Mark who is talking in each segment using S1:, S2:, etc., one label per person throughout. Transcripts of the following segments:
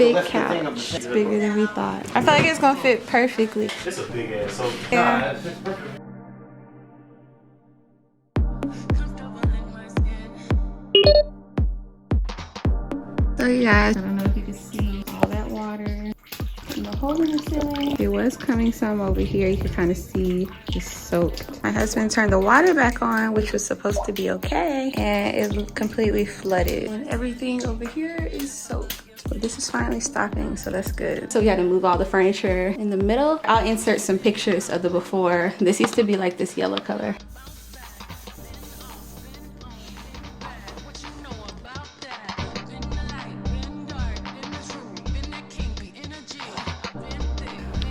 S1: big couch. It's bigger than we thought. I feel like it's gonna fit perfectly.
S2: It's a big ass sofa.
S1: Yeah.
S2: Nah, it fits perfect.
S1: So you guys, I don't know if you can see all that water in the hole in the ceiling. It was coming some over here. You can kind of see it's soaked. My husband turned the water back on, which was supposed to be okay, and it completely flooded. And everything over here is soaked. But this is finally stopping, so that's good. So we had to move all the furniture in the middle. I'll insert some pictures of the before. This used to be like this yellow color.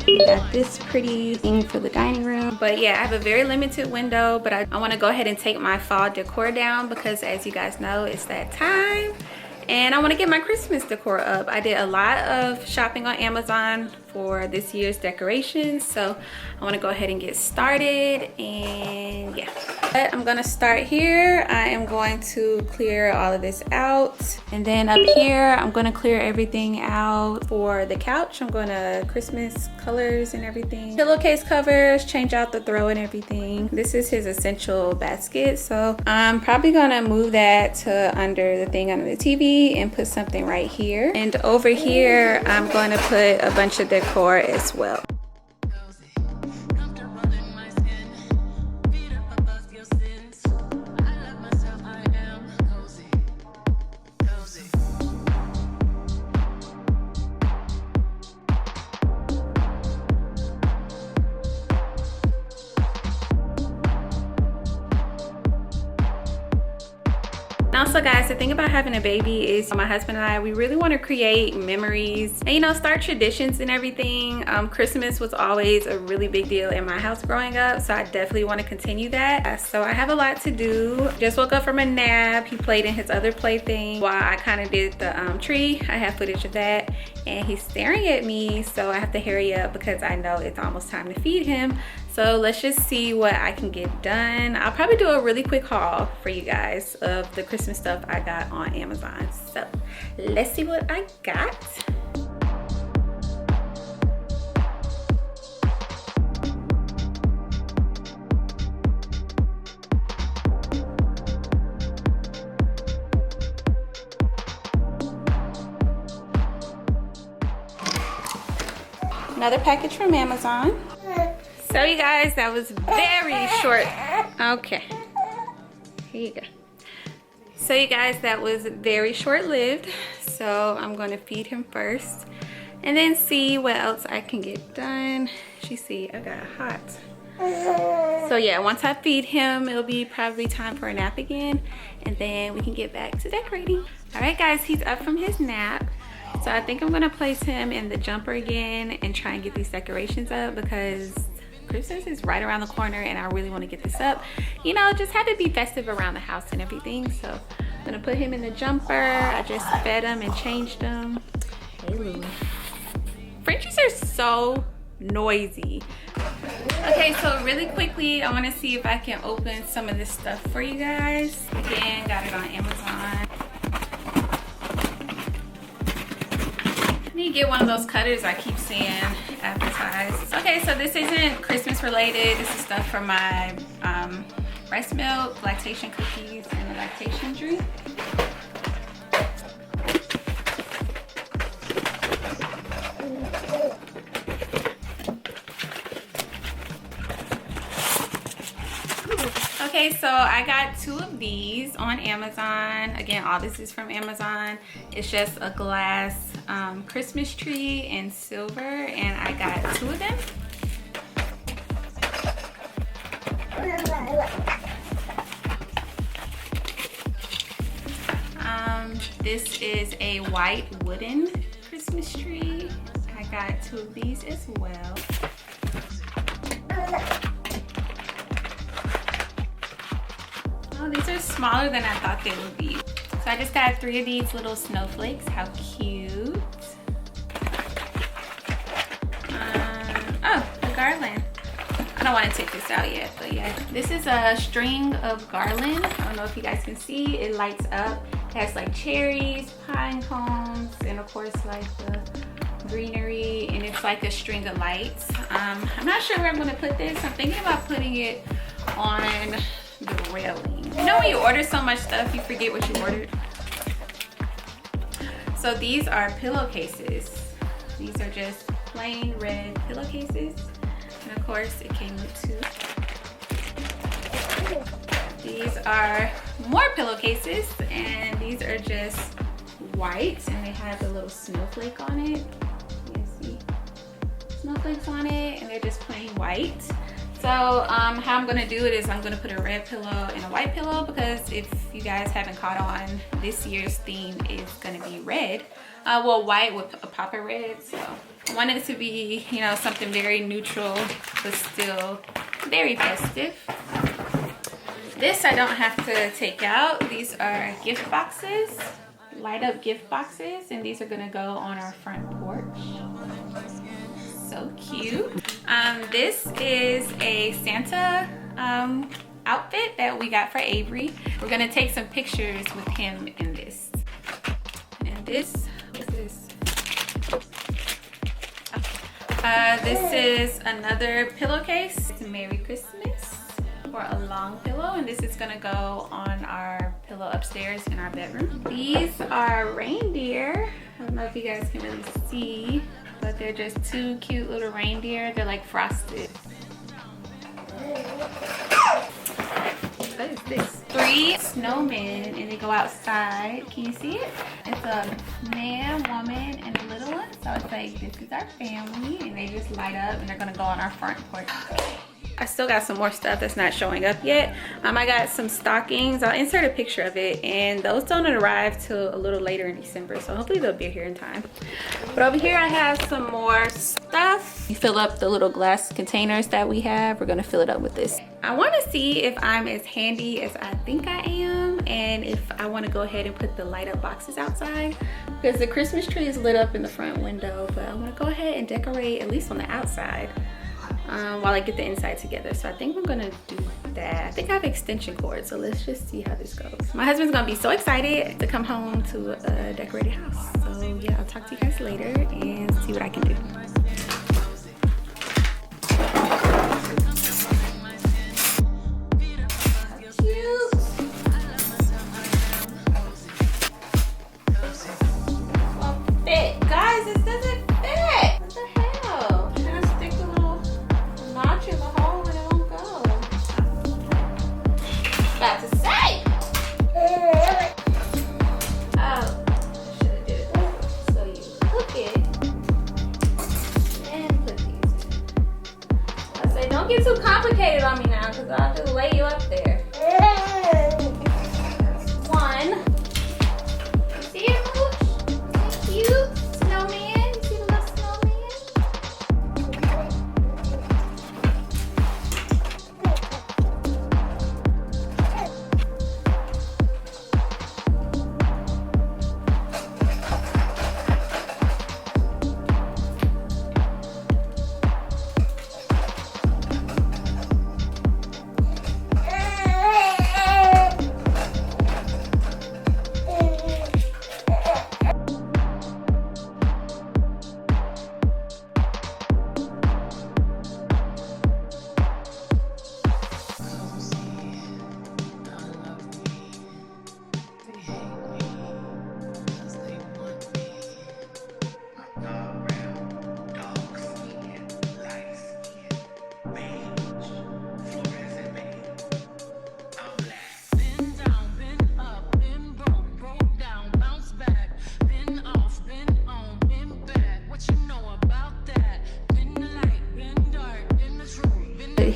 S1: We got this pretty thing for the dining room. But yeah, I have a very limited window, but I want to go ahead and take my fall decor down because as you guys know, it's that time. And I want to get my Christmas decor up. I did a lot of shopping on Amazon for this year's decorations. So I want to go ahead and get started, and yeah. But I'm gonna start here. I am going to clear all of this out. And then up here, I'm gonna clear everything out for the couch. I'm gonna Christmas colors and everything. Pillowcase covers, change out the throw and everything. This is his essential basket. So I'm probably gonna move that to under the thing under the TV and put something right here. And over here, I'm gonna put a bunch of decor as well. Also guys, the thing about having a baby is my husband and I, we really want to create memories and, you know, start traditions and everything. Christmas was always a really big deal in my house growing up, so I definitely want to continue that. So I have a lot to do. Just woke up from a nap. He played in his other plaything while I kind of did the tree. I have footage of that, and he's staring at me, so I have to hurry up because I know it's almost time to feed him. So let's just see what I can get done. I'll probably do a really quick haul for you guys of the Christmas stuff I got on Amazon. So let's see what I got. Another package from Amazon. So you guys, that was very short. Okay, here you go. So you guys, that was very short-lived. So I'm going to feed him first and then see what else I can get done. You see, I got hot. So yeah, once I feed him, it'll be probably time for a nap again, and then we can get back to decorating. All right guys, he's up from his nap. So I think I'm gonna place him in the jumper again and try and get these decorations up because Christmas is right around the corner and I really want to get this up. You know, just have it be festive around the house and everything. So I'm gonna put him in the jumper. I just fed him and changed him. Hey Lou. Frenchies are so noisy. Okay, so really quickly, I want to see if I can open some of this stuff for you guys. Again, got it on Amazon. Get one of those cutters I keep seeing advertised. Okay, so this isn't Christmas related. This is stuff for my breast milk, lactation cookies, and the lactation drink. Okay, so I got 2 of these on Amazon. Again, all this is from Amazon. It's just a glass Christmas tree in silver, and I got 2 of them. This is a white wooden Christmas tree. I got 2 of these as well. Oh, these are smaller than I thought they would be. So I just got 3 of these little snowflakes. How cute. Oh, the garland. I don't want to take this out yet, but yeah. This is a string of garland. I don't know if you guys can see. It lights up. It has like cherries, pine cones, and of course, like the greenery, and it's like a string of lights. I'm not sure where I'm gonna put this. I'm thinking about putting it on the railing. You know when you order so much stuff, you forget what you ordered? So these are pillowcases. These are just plain red pillowcases. And of course, it came with 2. These are more pillowcases, and these are just white, and they have a little snowflake on it. You can see snowflakes on it, and they're just plain white. So how I'm gonna do it is I'm gonna put a red pillow and a white pillow, because if you guys haven't caught on, this year's theme is gonna be red. Well, white with a pop of red. So I want it to be, you know, something very neutral, but still very festive. This I don't have to take out. These are gift boxes, light up gift boxes, and these are gonna go on our front porch. So cute. This is a Santa outfit that we got for Avery. We're gonna take some pictures with him in this. And this, what's this? This is another pillowcase. It's a Merry Christmas for a long pillow, and this is gonna go on our pillow upstairs in our bedroom. These are reindeer. I don't know if you guys can really see, but they're just 2 cute little reindeer. They're like frosted. What is this? 3 snowmen, and they go outside. Can you see it? It's a man, woman, and a little one. So it's like, this is our family, and they just light up, and they're gonna go on our front porch. I still got some more stuff that's not showing up yet. I got some stockings. I'll insert a picture of it, and those don't arrive till a little later in December, so hopefully they'll be here in time. But over here I have some more stuff. You fill up the little glass containers that we have. We're gonna fill it up with this. I wanna see if I'm as handy as I think I am, and if I wanna go ahead and put the light up boxes outside, because the Christmas tree is lit up in the front window, but I wanna go ahead and decorate at least on the outside. While I get the inside together. So I think I'm gonna do that. I think I have extension cords, so let's just see how this goes. My husband's gonna be so excited to come home to a decorated house. So yeah, I'll talk to you guys later and see what I can do. Get too complicated on me now, because I'll just lay you up there. One. See it, Mooch? Cute snowman. You see the little snowman?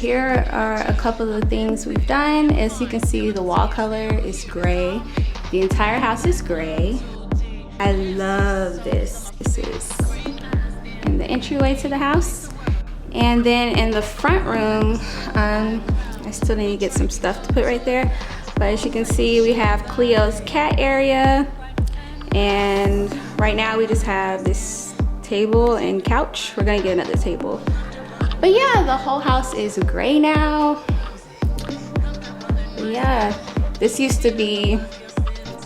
S1: Here are a couple of things we've done. As you can see, the wall color is gray. The entire house is gray. I love this. This is in the entryway to the house. And then in the front room, I still need to get some stuff to put right there. But as you can see, we have Cleo's cat area. And right now we just have this table and couch. We're gonna get another table. But yeah, the whole house is gray now. But yeah, this used to be,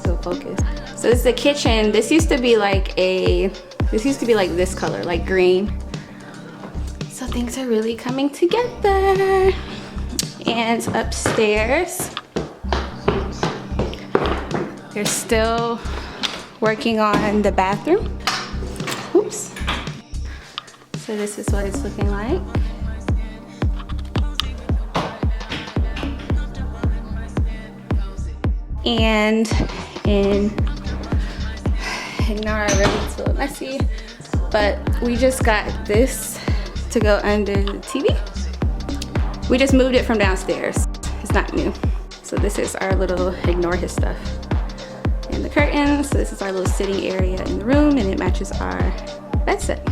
S1: so focused. So this is the kitchen. This used to be like this color, like green. So things are really coming together. And upstairs, they're still working on the bathroom. Oops. So this is what it's looking like. And ignore our room, it's a little messy, but we just got this to go under the TV. We just moved it from downstairs. It's not new. So this is our little ignore his stuff. And the curtains, so this is our little sitting area in the room, and it matches our bed set.